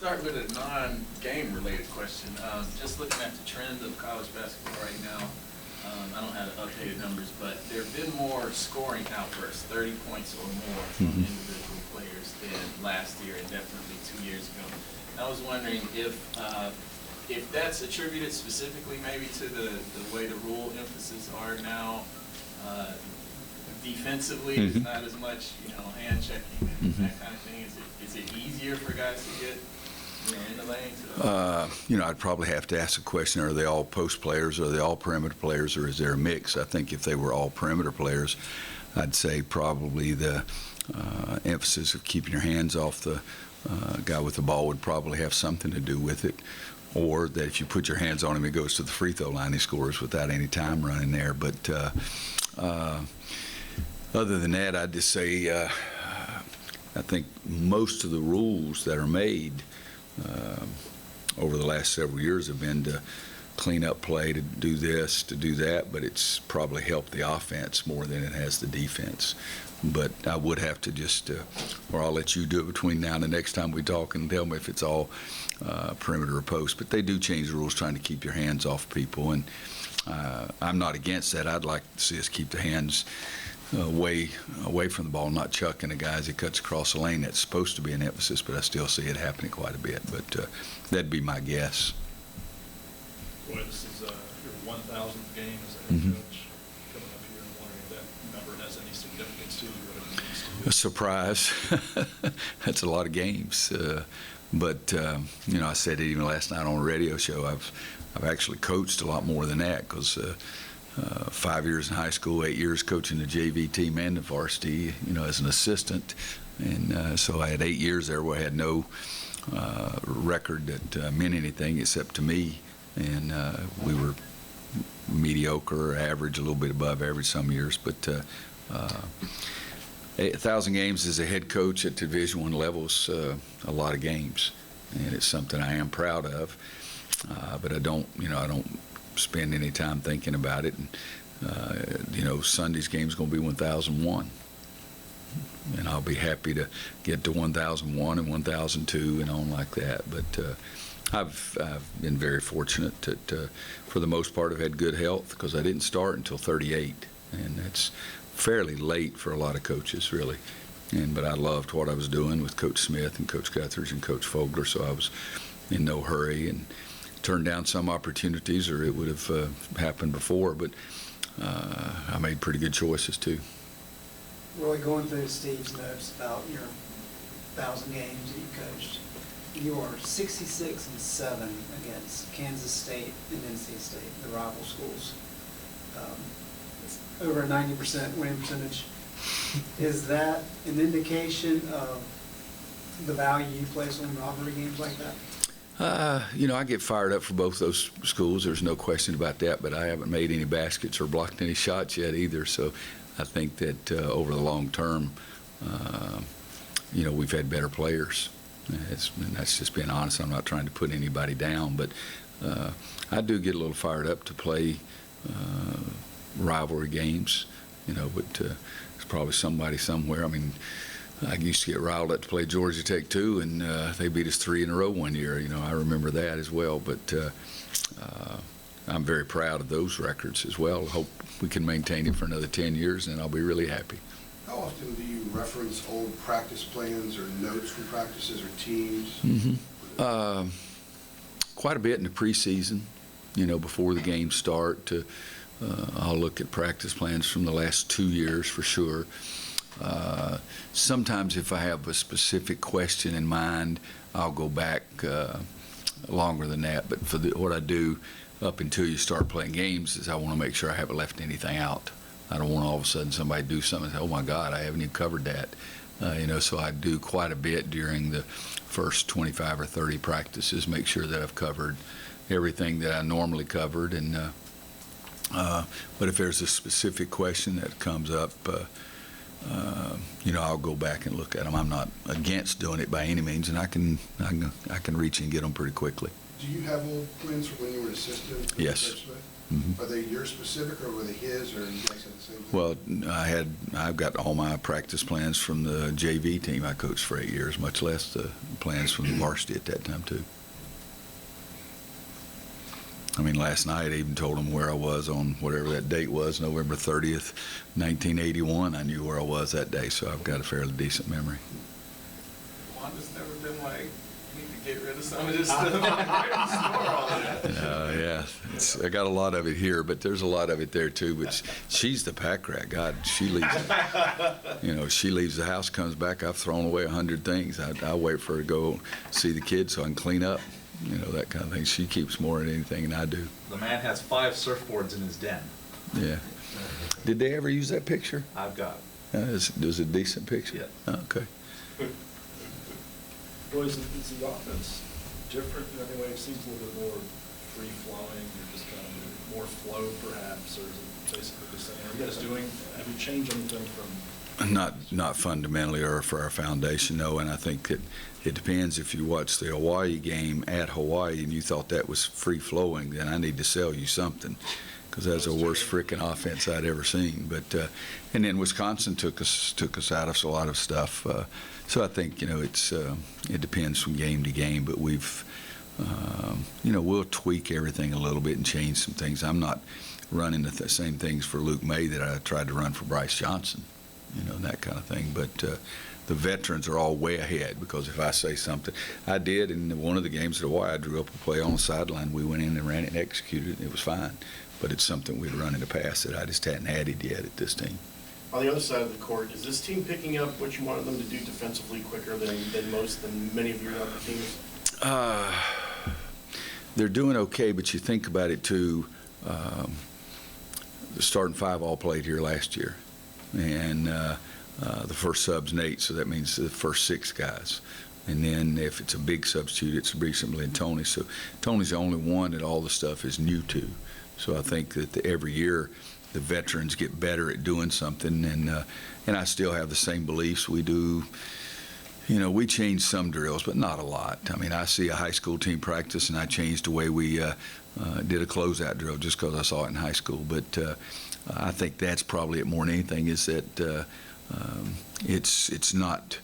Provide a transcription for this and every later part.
Start with a non-game related question. Just looking at the trend of college basketball right now, I don't have the updated numbers, but there have been more scoring outbursts, 30 points or more from individual players than last year and definitely 2 years ago. I was wondering if that's attributed specifically maybe to the way the rule emphasis are now. Defensively, it's not as much, hand checking and that kind of thing. Is it easier for guys to get, in the lane? I'd probably have to ask the question: are they all post players? Are they all perimeter players? Or is there a mix? I think if they were all perimeter players, I'd say probably the emphasis of keeping your hands off the guy with the ball would probably have something to do with it. Or that if you put your hands on him, he goes to the free throw line, he scores without any time running there. But other than that, I'd just say I think most of the rules that are made over the last several years have been to clean up play, to do this, to do that, but it's probably helped the offense more than it has the defense. But I would have to just, or I'll let you do it between now and the next time we talk and tell me if it's all perimeter or post. But they do change the rules trying to keep your hands off people, and I'm not against that. I'd like to see us keep the hands away from the ball, not chucking the guy as he cuts across the lane. That's supposed to be an emphasis, but I still see it happening quite a bit. But that'd be my guess. Boy, this is your 1,000th game as a head coach coming up here. I'm wondering if that number has any significance to you. What it means to you. A surprise. That's a lot of games. But I said it even last night on a radio show. I've actually coached a lot more than that because 5 years in high school, 8 years coaching the JV team and the varsity, as an assistant. And so I had 8 years there where I had no record that meant anything except to me. And we were mediocre, average, a little bit above average some years. But 1,000 games as a head coach at Division I level is a lot of games. And it's something I am proud of. But I don't spend any time thinking about it. And, Sunday's game is going to be 1,001. And I'll be happy to get to 1,001 and 1,002 and on like that. But I've been very fortunate that, for the most part, I've had good health because I didn't start until 38. And that's fairly late for a lot of coaches, really. But I loved what I was doing with Coach Smith and Coach Guthridge and Coach Fogler, so I was in no hurry and turned down some opportunities, or it would have happened before. But I made pretty good choices too. Roy, going through Steve's notes about your 1,000 games that you coached, you are 66-7 against Kansas State and NC State, the rival schools. It's over a 90% winning percentage. Is that an indication of the value you place on rivalry games like that? I get fired up for both those schools. There's no question about that, but I haven't made any baskets or blocked any shots yet either. So I think that over the long term, we've had better players. And that's just being honest. I'm not trying to put anybody down, but I do get a little fired up to play rivalry games, but there's probably somebody somewhere. I mean, I used to get riled up to play Georgia Tech too, and they beat us 3 in a row one year. I remember that as well. But I'm very proud of those records as well. Hope we can maintain it for another 10 years, and I'll be really happy. How often do you reference old practice plans or notes from practices or teams? Quite a bit in the preseason, before the games start. I'll look at practice plans from the last 2 years for sure. Sometimes if I have a specific question in mind, I'll go back longer than that. But for what I do up until you start playing games is I want to make sure I haven't left anything out. I don't want all of a sudden somebody do something and say, oh my God, I haven't even covered that. So I do quite a bit during the first 25 or 30 practices, make sure that I've covered everything that I normally covered. And but if there's a specific question that comes up, I'll go back and look at them. I'm not against doing it by any means, and I can reach and get them pretty quickly. Do you have old plans from when you were an assistant? Yes. Mhm. Are they your specific, or were they his, or you guys had the same thing? Well, I've got all my practice plans from the JV team I coached for 8 years, much less the plans from the varsity at that time too. I mean, last night I even told them where I was on whatever that date was, November 30th, 1981. I knew where I was that day, so I've got a fairly decent memory. Wanda's never been like, you need to get rid of some of this stuff. Where do you store all of that? Yeah, I got a lot of it here, but there's a lot of it there too. But she's the pack rat. God, she leaves. She leaves the house, comes back. I've thrown away 100 things. I wait for her to go see the kids so I can clean up. That kind of thing. She keeps more than anything than I do. The man has 5 surfboards in his den. Yeah. Did they ever use that picture? I've got. It was a decent picture. Yeah. Oh, okay. Boys, is the offense different in any way? It seems a little bit more free-flowing, or just kind of more flow, perhaps, or is it basically the same? Are you guys have you changed anything from? Not fundamentally or for our foundation, no. And I think that it depends. If you watch the Hawaii game at Hawaii and you thought that was free-flowing, then I need to sell you something, because that's the worst freaking offense I'd ever seen. But and then Wisconsin took us out of a lot of stuff. So I think it depends from game to game. But we've we'll tweak everything a little bit and change some things. I'm not running the same things for Luke May that I tried to run for Bryce Johnson, and that kind of thing. But the veterans are all way ahead, because if I say something, I did in one of the games at Hawaii, I drew up a play on the sideline. We went in and ran it and executed it, and it was fine. But it's something we'd run in the past that I just hadn't added yet at this team. On the other side of the court, is this team picking up what you wanted them to do defensively quicker than many of your other teams? They're doing okay, but you think about it too. The starting 5 all played here last year, and the first sub's Nate, so that means the first 6 guys. And then if it's a big substitute, it's recently and Tony. So Tony's the only one that all the stuff is new to. So I think that every year the veterans get better at doing something, and I still have the same beliefs. We do. We change some drills, but not a lot. I mean, I see a high school team practice, and I changed the way we did a closeout drill just because I saw it in high school. But I think that's probably it more than anything, is that it's not.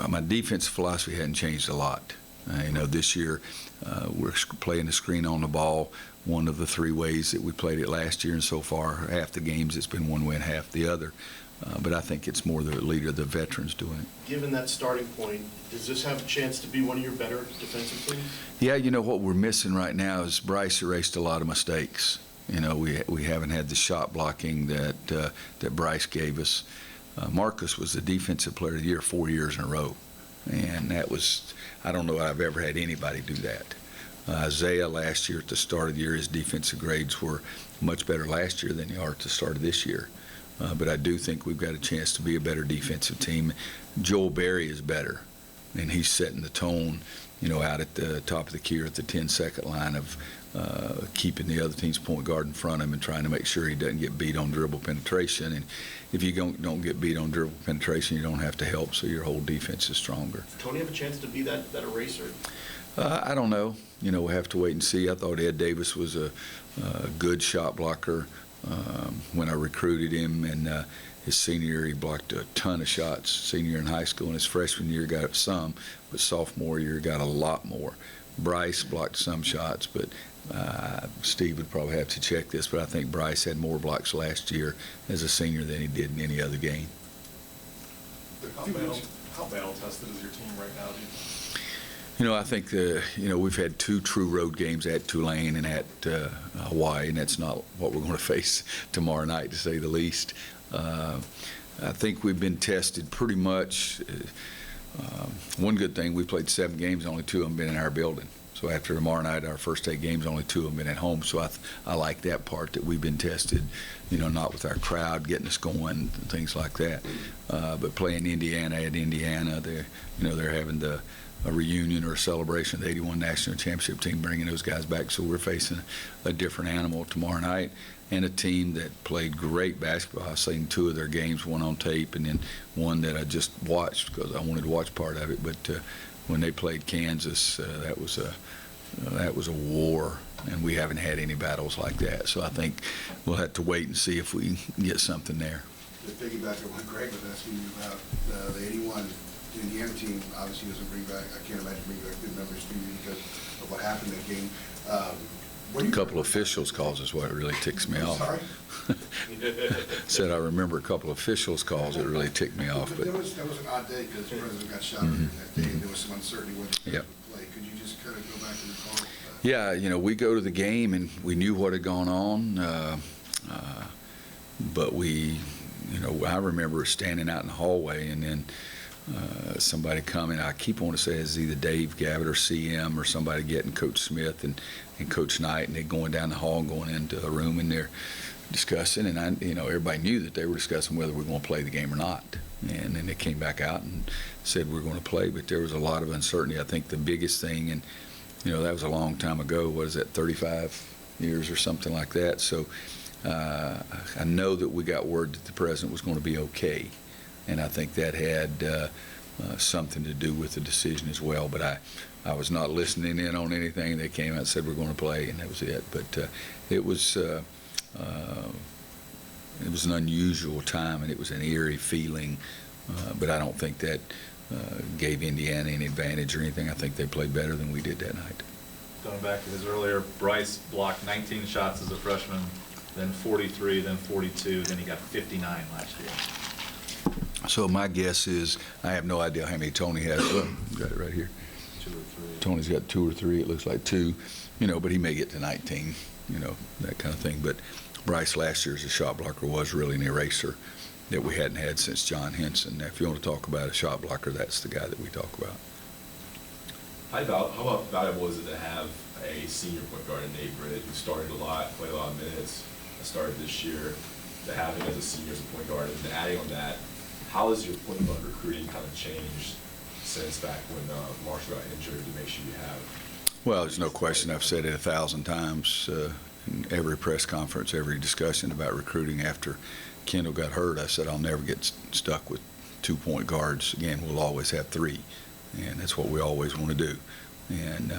My defensive philosophy hadn't changed a lot. This year we're playing the screen on the ball, one of the 3 ways that we played it last year, and so far half the games it's been one way and half the other. But I think it's more the leader, the veterans, doing it. Given that starting point, does this have a chance to be one of your better defensive teams? Yeah, what we're missing right now is Bryce erased a lot of mistakes. We haven't had the shot blocking that Bryce gave us. Marcus was the defensive player of the year 4 years in a row, and that was, I don't know I've ever had anybody do that. Isaiah last year at the start of the year, his defensive grades were much better last year than they are at the start of this year. But I do think we've got a chance to be a better defensive team. Joel Berry is better, and he's setting the tone, out at the top of the key or at the 10-second line of keeping the other team's point guard in front of him and trying to make sure he doesn't get beat on dribble penetration. And if you don't get beat on dribble penetration, you don't have to help, so your whole defense is stronger. Does Tony have a chance to be that eraser? I don't know. We'll have to wait and see. I thought Ed Davis was a good shot blocker when I recruited him, and his senior year he blocked a ton of shots. Senior year in high school, and his freshman year got some, but sophomore year got a lot more. Bryce blocked some shots, but Steve would probably have to check this, but I think Bryce had more blocks last year as a senior than he did in any other game. How battle tested is your team right now, do you think? I think we've had 2 true road games at Tulane and at Hawaii, and that's not what we're going to face tomorrow night, to say the least. I think we've been tested pretty much. One good thing, we played 7 games, only 2 of them been in our building. So after tomorrow night, our first 8 games, only 2 of them been at home. So I like that part, that we've been tested, not with our crowd getting us going and things like that. But playing Indiana at Indiana, they're having a reunion or a celebration of the 81 National Championship team, bringing those guys back. So we're facing a different animal tomorrow night, and a team that played great basketball. I've seen 2 of their games, one on tape and then one that I just watched because I wanted to watch part of it. But when they played Kansas, that was that was a war, and we haven't had any battles like that. So I think we'll have to wait and see if we can get something there. To piggyback on what Greg was asking you about, the 81 Indiana team obviously doesn't bring back, I can't imagine bringing back good numbers to you because of what happened that game. A couple of officials calls is what really ticks me off. Sorry? Said I remember a couple of officials calls that really ticked me off. But That was an odd day because the president got shot earlier that day, and there was some uncertainty whether he Yep. would play. Could you just kind of go back to the call? yeah, we go to the game and we knew what had gone on, but I remember standing out in the hallway and then somebody coming. I keep wanting to say it's either Dave Gavitt or CM or somebody getting Coach Smith and Coach Knight, and they're going down the hall and going into a room and they're discussing, and everybody knew that they were discussing whether we're going to play the game or not. And then they came back out and said we're going to play, but there was a lot of uncertainty. I think the biggest thing, and that was a long time ago. What is that, 35 years or something like that? So I know that we got word that the president was going to be okay, and I think that had something to do with the decision as well. But I was not listening in on anything. They came out and said we're going to play, and that was it. But it was an unusual time, and it was an eerie feeling. But I don't think that gave Indiana any advantage or anything. I think they played better than we did that night. Going back to his earlier, Bryce blocked 19 shots as a freshman, then 43, then 42, then he got 59 last year. So my guess is, I have no idea how many Tony has. Well, got it right here. 2 or 3. Tony's got 2 or 3. It looks like 2, but he may get to 19, that kind of thing. But Bryce last year as a shot blocker was really an eraser that we hadn't had since John Henson. Now, if you want to talk about a shot blocker, that's the guy that we talk about. How valuable is it to have a senior point guard in Nate Britt who started a lot, played a lot of minutes, started this year, to have him as a senior as a point guard, and then adding on that, how has your point guard recruiting kind of changed since back when Marshall got injured to make sure you have? Well, there's no question. I've said it 1,000 times in every press conference, every discussion about recruiting after Kendall got hurt. I said I'll never get stuck with 2 point guards. Again, we'll always have 3, and that's what we always want to do. And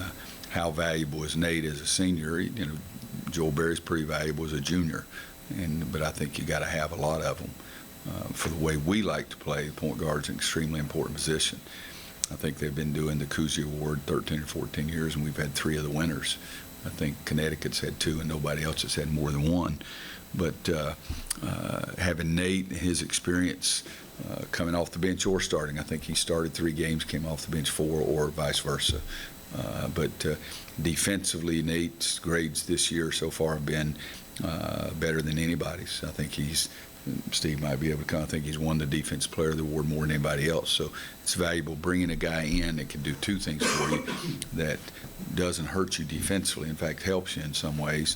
how valuable is Nate as a senior? Joel Berry's pretty valuable as a junior, but I think you got to have a lot of them. For the way we like to play, point guard's an extremely important position. I think they've been doing the Cousy Award 13 or 14 years, and we've had 3 of the winners. I think Connecticut's had 2, and nobody else has had more than 1. But having Nate and his experience coming off the bench or starting, I think he started 3 games, came off the bench 4, or vice versa. But defensively, Nate's grades this year so far have been better than anybody's. I think Steve might be able to kind of think he's won the Defense Player of the Award more than anybody else. So it's valuable bringing a guy in that can do 2 things for you, that doesn't hurt you defensively, in fact helps you in some ways,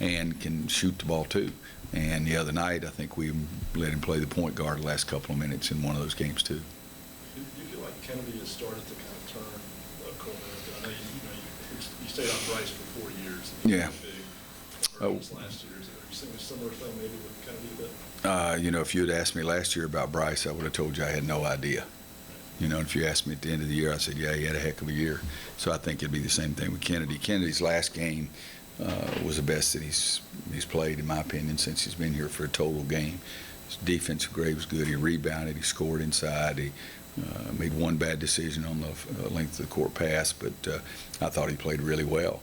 and can shoot the ball too. And the other night, I think we let him play the point guard the last couple of minutes in one of those games too. Do you feel like Kennedy has started to kind of turn the corner? I know you stayed on Bryce for 4 years. And Yeah. Big last year. Are you seeing a similar thing maybe with Kennedy a bit? If you had asked me last year about Bryce, I would have told you I had no idea. If you asked me at the end of the year, I said, yeah, he had a heck of a year. So I think it'd be the same thing with Kennedy. Kennedy's last game was the best that he's played, in my opinion, since he's been here for a total game. His defensive grade was good. He rebounded. He scored inside. He made 1 bad decision on the length of the court pass, but I thought he played really well.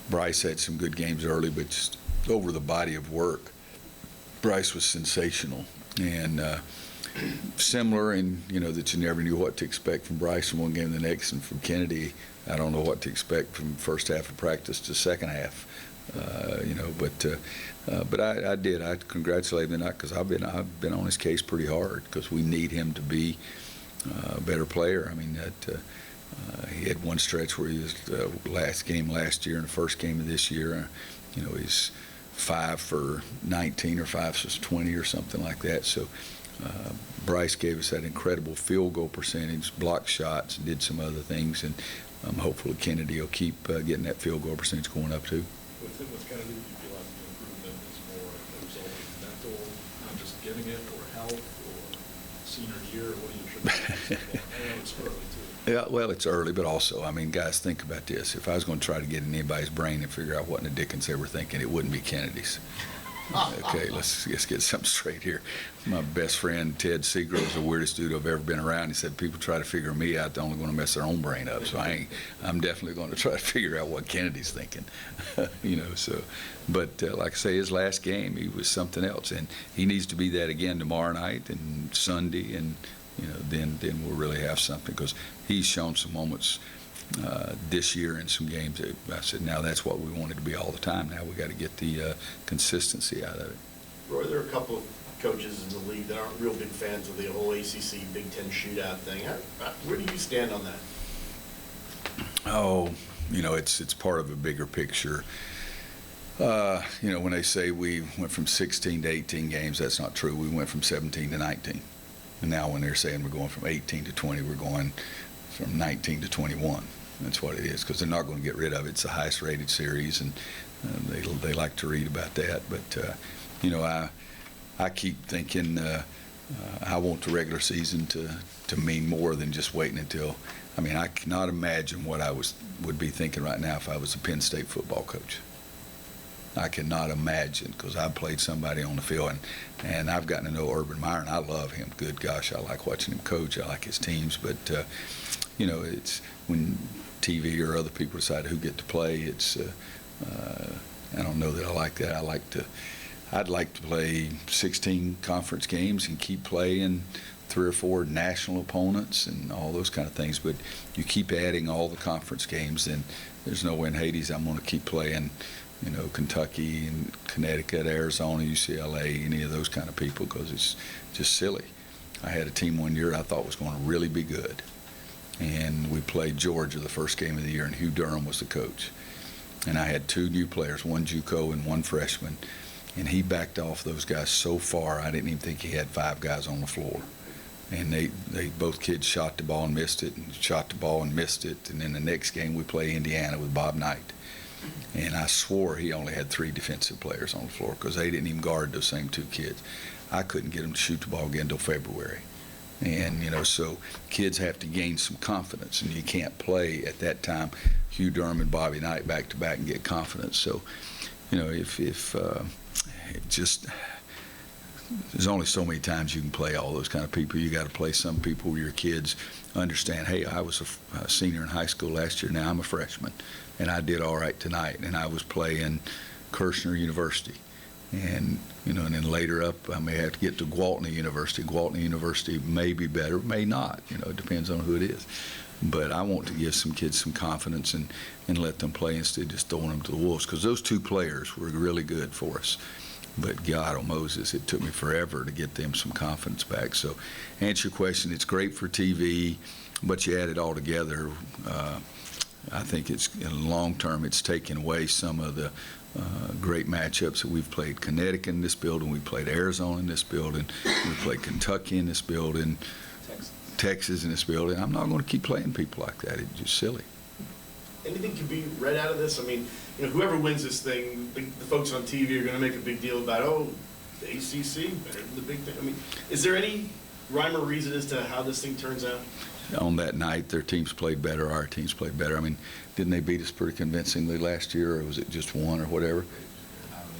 Bryce had some good games early, but just over the body of work, Bryce was sensational. And similar in, that you never knew what to expect from Bryce from one game to the next, and from Kennedy, I don't know what to expect from first half of practice to second half. But I did. I congratulate him because I've been on his case pretty hard because we need him to be a better player. I mean, he had one stretch where he was last game last year and the first game of this year. He's 5 for 19 or 5 for 20 or something like that. So Bryce gave us that incredible field goal percentage, blocked shots, and did some other things, and hopefully Kennedy will keep getting that field goal percentage going up too. With Kennedy, do you feel like the improvement is more a result of mental, not just getting it, or health, or senior year? What do you attribute it to? I know it's early too. Yeah, well, it's early, but also, I mean, guys, think about this. If I was going to try to get in anybody's brain and figure out what in the dickens they were thinking, it wouldn't be Kennedy's. Okay, let's get something straight here. My best friend, Ted Seagrove, is the weirdest dude I've ever been around. He said, people try to figure me out, they're only going to mess their own brain up. So I'm definitely going to try to figure out what Kennedy's thinking, so. But like I say, his last game, he was something else. And he needs to be that again tomorrow night and Sunday. And, then we'll really have something, because he's shown some moments this year in some games that I said, now that's what we wanted to be all the time. Now we got to get the consistency out of it. Roy, there are a couple of coaches in the league that aren't real big fans of the whole ACC-Big Ten shootout thing. Where do you stand on that? Oh, it's part of a bigger picture. When they say we went from 16 to 18 games, that's not true. We went from 17 to 19. And now when they're saying we're going from 18 to 20, we're going from 19 to 21. That's what it is, because they're not going to get rid of it. It's the highest rated series, and they like to read about that. But, I keep thinking I want the regular season to mean more than just waiting until, I cannot imagine what I would be thinking right now if I was a Penn State football coach. I cannot imagine, because I played somebody on the field, and I've gotten to know Urban Meyer, and I love him. Good gosh, I like watching him coach. I like his teams. But, it's when TV or other people decide who get to play, it's I don't know that I like that. I'd like to play 16 conference games and keep playing 3 or 4 national opponents and all those kind of things. But you keep adding all the conference games, and there's no way in Hades I'm going to keep playing Kentucky and Connecticut, Arizona, UCLA, any of those kind of people, because it's just silly. I had a team one year I thought was going to really be good, and we played Georgia the first game of the year, and Hugh Durham was the coach. And I had 2 new players, 1 JUCO and 1 freshman, and he backed off those guys so far I didn't even think he had 5 guys on the floor. And they both kids shot the ball and missed it, and shot the ball and missed it. And then the next game we play Indiana with Bob Knight. And I swore he only had 3 defensive players on the floor, because they didn't even guard those same 2 kids. I couldn't get them to shoot the ball again until February. And, so kids have to gain some confidence, and you can't play at that time Hugh Durham and Bobby Knight back to back and get confidence. So, if there's only so many times you can play all those kind of people. You got to play some people where your kids understand, hey, I was a senior in high school last year, now I'm a freshman, and I did all right tonight, and I was playing Kirshner University. And, and then later up, I may have to get to Gwaltney University. Gwaltney University may be better, may not. It depends on who it is. But I want to give some kids some confidence and let them play instead of just throwing them to the wolves, because those 2 players were really good for us. But God, oh Moses, it took me forever to get them some confidence back. So, answer your question, it's great for TV, but you add it all together, I think it's, in the long term, it's taken away some of the great matchups that we've played. Connecticut in this building, we played Arizona in this building, we played Kentucky in this building, Texas in this building. I'm not going to keep playing people like that. It's just silly. Anything can be read out of this? Whoever wins this thing, the folks on TV are going to make a big deal about, the ACC, better than the Big Ten. Is there any rhyme or reason as to how this thing turns out? On that night, their teams played better, our teams played better. Didn't they beat us pretty convincingly last year, or was it just 1 or whatever? I don't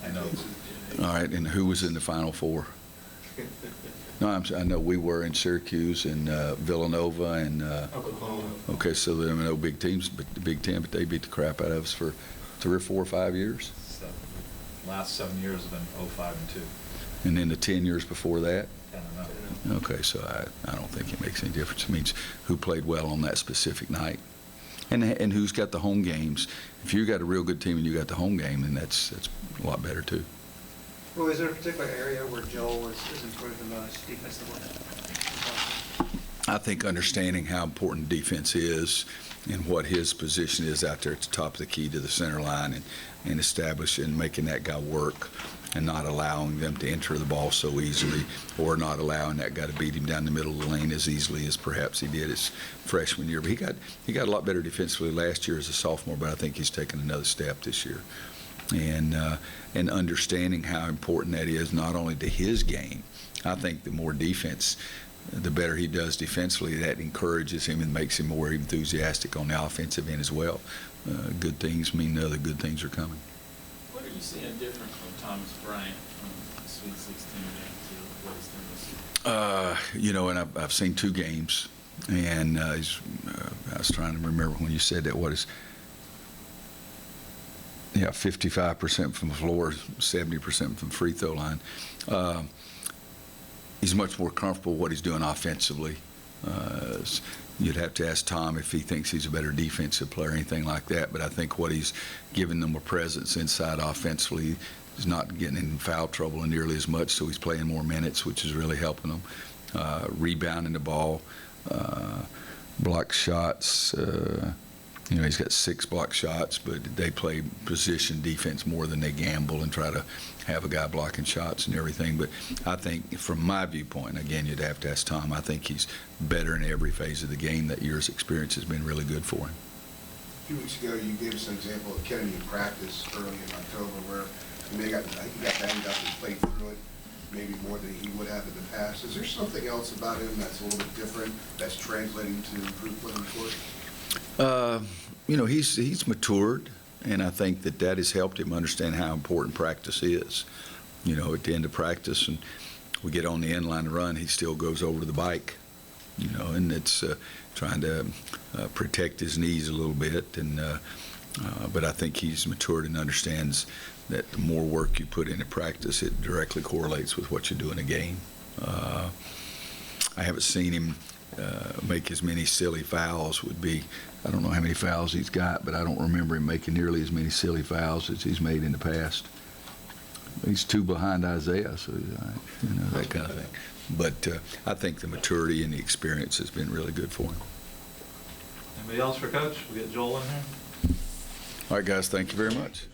even know what I know. All right, and who was in the Final Four? No, I know we were in Syracuse and Villanova and Oklahoma. Okay, so there were no big teams, but the Big Ten, but they beat the crap out of us for 3 or 4 or 5 years. So, last 7 years have been 0-5 and 2. And then the 10 years before that? I don't know. Okay, so I don't think it makes any difference. It means who played well on that specific night, and who's got the home games. If you got a real good team and you got the home game, then that's a lot better too. Well, is there a particular area where Joel has improved the most defensively? I think understanding how important defense is and what his position is out there at the top of the key to the center line, and establishing, making that guy work and not allowing them to enter the ball so easily, or not allowing that guy to beat him down the middle of the lane as easily as perhaps he did his freshman year. But he got a lot better defensively last year as a sophomore, but I think he's taken another step this year. And understanding how important that is not only to his game. I think the more defense the better he does defensively, that encourages him and makes him more enthusiastic on the offensive end as well. Good things mean other good things are coming. What are you seeing different from Thomas Bryant from the Sweet 16 game to what he's done this year? You know, and I've seen 2 games, and I was trying to remember when you said that, 55% from the floor, 70% from free throw line. He's much more comfortable what he's doing offensively. You'd have to ask Tom if he thinks he's a better defensive player or anything like that, but I think what he's giving them a presence inside offensively. He's not getting in foul trouble nearly as much, so he's playing more minutes, which is really helping them. Rebounding the ball, block shots. You know, he's got 6 block shots, but they play position defense more than they gamble and try to have a guy blocking shots and everything. But I think, from my viewpoint, again, you'd have to ask Tom, I think he's better in every phase of the game. That year's experience has been really good for him. A few weeks ago, you gave us an example of Kennedy in practice early in October where he got banged up and played through it maybe more than he would have in the past. Is there something else about him that's a little bit different that's translating to improved play on the court? You know, he's matured, and I think that has helped him understand how important practice is. You know, at the end of practice, and we get on the end line to run, he still goes over to the bike. You know, and it's trying to protect his knees a little bit, and but I think he's matured and understands that the more work you put into practice, it directly correlates with what you do in a game. I haven't seen him make as many silly fouls. I don't know how many fouls he's got, but I don't remember him making nearly as many silly fouls as he's made in the past. He's 2 behind Isaiah, so you know, that kind of thing. But I think the maturity and the experience has been really good for him. Anybody else for Coach? We get Joel in here. All right, guys, thank you very much.